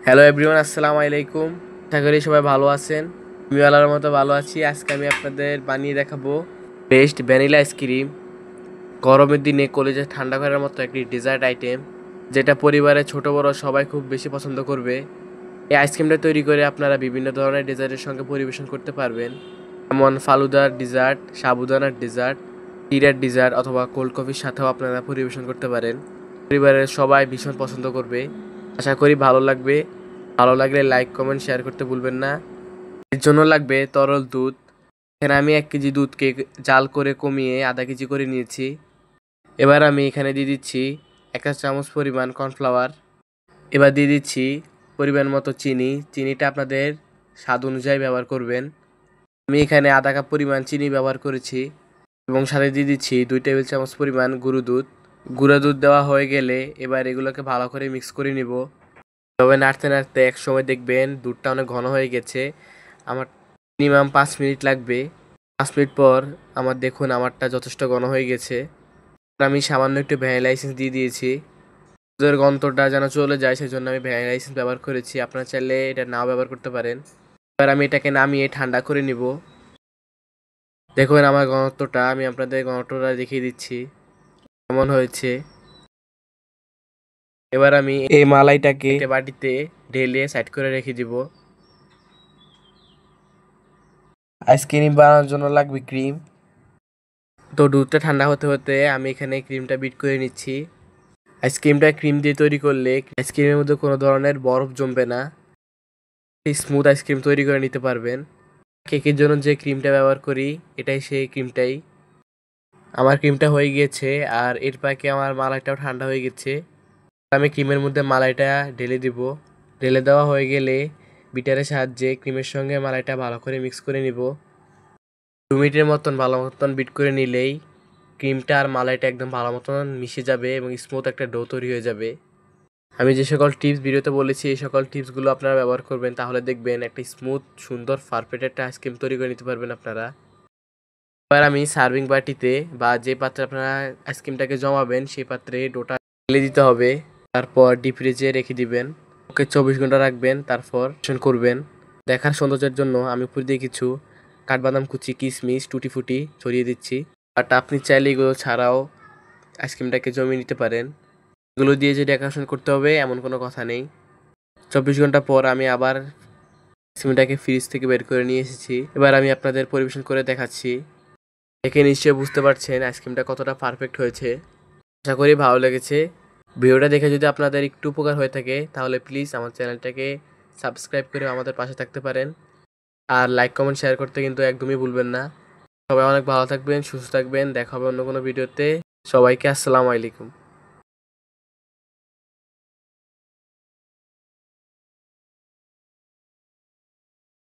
Hello everyone, আসসালামু আলাইকুম। আশা করি সবাই ভালো আছেন। আমি আল্লাহর মতো ভালো আছি। আজকে আমি আপনাদের বানিয়ে দেখাবো বেস্ট ভ্যানিলা আইসক্রিম। গরমের দিনে কলেজে ঠান্ডা করার মতো একটি ডেজার্ট আইটেম, যেটা পরিবারের ছোট বড় সবাই খুব বেশি পছন্দ করবে। এই আইসক্রিমটা তৈরি করে আপনারা বিভিন্ন ধরনের ডেজার্টের সঙ্গে পরিবেশন করতে পারবেন, যেমন ফালুদার ডেজার্ট, সাবুদানার ডেজার্ট, টিরের ডেজার্ট অথবা কোল্ড কফির সাথেও আপনারা পরিবেশন করতে পারেন। পরিবারের সবাই ভীষণ পছন্দ করবে। আশা করি ভালো লাগবে। ভালো লাগলে লাইক কমেন্ট শেয়ার করতে ভুলবেন না। এর জন্য লাগবে তরল দুধ। এখানে আমি 1 কেজি দুধকে জাল করে কমিয়ে আধা কেজি করে নিয়েছি। এবার আমি এখানে দিয়ে দিচ্ছি 1 চা চামচ পরিমাণ কর্নফ্লাওয়ার। এবার দিয়ে দিচ্ছি পরিমাণ মতো চিনি। চিনিটা আপনাদের স্বাদ অনুযায়ী ব্যবহার করবেন। আমি এখানে আধা কাপ পরিমাণ চিনি ব্যবহার করেছি এবং সাথে দিয়ে দিচ্ছি 2 টেবিল চামচ পরিমাণ গুঁড়ো দুধ। গুঁড়ো দুধ দেওয়া হয়ে গেলে এবার এগুলোকে ভালো করে মিক্স করে নিব। তবে নাড়তে নাড়তে এক সময় দেখবেন দুধটা অনেক ঘন হয়ে গেছে। আমার মিনিমাম 5 মিনিট লাগবে। 5 মিনিট পর দেখুন আমারটা যথেষ্ট ঘন হয়ে গেছে। আমি সামান্য একটু ভ্যানিলা এসেন্স দিয়ে দিয়েছি। দুধের গন্ধটা যেন চলে যায় সেজন্য আমি ভ্যানিলা এসেন্স ব্যবহার করেছি। আপনারা চাইলে এটা নাও ব্যবহার করতে পারেন। এবার আমি এটাকে নামিয়ে ঠান্ডা করে নিব। দেখুন আমার ঘনত্বটা, আমি আপনাদের ঘনত্বটা দেখিয়ে দিচ্ছি কেমন হয়েছে। এবার আমি এই মালাইটাকে একটা বাটিতে ঢেলে সাইড করে রেখে দিব। আইসক্রিম বানানোর জন্য লাগবে ক্রিম। তো দুধটা ঠান্ডা হতে হতে আমি এখানে ক্রিমটা বিট করে নিচ্ছি। আইসক্রিমটা ক্রিম দিয়ে তৈরি করলে আইসক্রিমের মধ্যে কোনো ধরনের বরফ জমবে না। স্মুথ আইসক্রিম তৈরি করে নিতে পারবেন। কেকের জন্য যে ক্রিমটা ব্যবহার করি এটাই সেই ক্রিমটাই। আমার ক্রিমটা হয়ে গিয়েছে আর এর পাকে আমার মালাইটাও ঠান্ডা হয়ে গেছে। আমি ক্রিমের মধ্যে মালাইটা ঢেলে দিব। ঢেলে দেওয়া হয়ে গেলে বিটারের সাহায্যে ক্রিমের সঙ্গে মালাইটা ভালো করে মিক্স করে নিব। 2 মিনিটের মতন ভালো মতন বিট করে নিলেই ক্রিমটা আর মালাইটা একদম ভালো মতন মিশে যাবে এবং স্মুথ একটা ডো তৈরি হয়ে যাবে। আমি যে সকল টিপস ভিডিওতে বলেছি এই সকল টিপসগুলো আপনারা ব্যবহার করবেন, তাহলে দেখবেন একটা স্মুথ সুন্দর পারফেক্ট একটা আইসক্রিম তৈরি করে নিতে পারবেন আপনারা। এবার আমি সার্ভিং বাটিতে বা যে পাত্রে আপনারা আইসক্রিমটাকে জমাবেন সেই পাত্রে ডোটা ঢেলে দিতে হবে। তারপর ডিপ ফ্রিজে রেখে দিবেন। ওকে 24 ঘন্টা রাখবেন, তারপর করবেন। দেখার সৌন্দর্যের জন্য আমি উপর দিয়ে কিছু কাঠবাদাম কুচি, কিশমিশ, টুটি ফুটি ছড়িয়ে দিচ্ছি। বাট আপনি চাইলে এগুলো ছাড়াও আইসক্রিমটাকে জমিয়ে নিতে পারেন। এগুলো দিয়ে যে ডেকোরেশন করতে হবে এমন কোনো কথা নেই। 24 ঘন্টা পর আমি আবার আইসক্রিমটাকে ফ্রিজ থেকে বের করে নিয়ে এসেছি। এবার আমি আপনাদের পরিবেশন করে দেখাচ্ছি। দেখে নিশ্চয়ই বুঝতে পারছেন আইসক্রিমটা কতটা পারফেক্ট হয়েছে। আশা করি ভালো লেগেছে। ভিডিওটা দেখে যদি আপনাদের একটু উপকার হয়ে থাকে তাহলে প্লিজ আমার চ্যানেলটাকে সাবস্ক্রাইব করে আমাদের পাশে থাকতে পারেন। আর লাইক কমেন্ট শেয়ার করতে কিন্তু একদমই ভুলবেন না। সবাই অনেক ভালো থাকবেন, সুস্থ থাকবেন। দেখা হবে অন্য কোনো ভিডিওতে। সবাইকে আসসালামু আলাইকুম।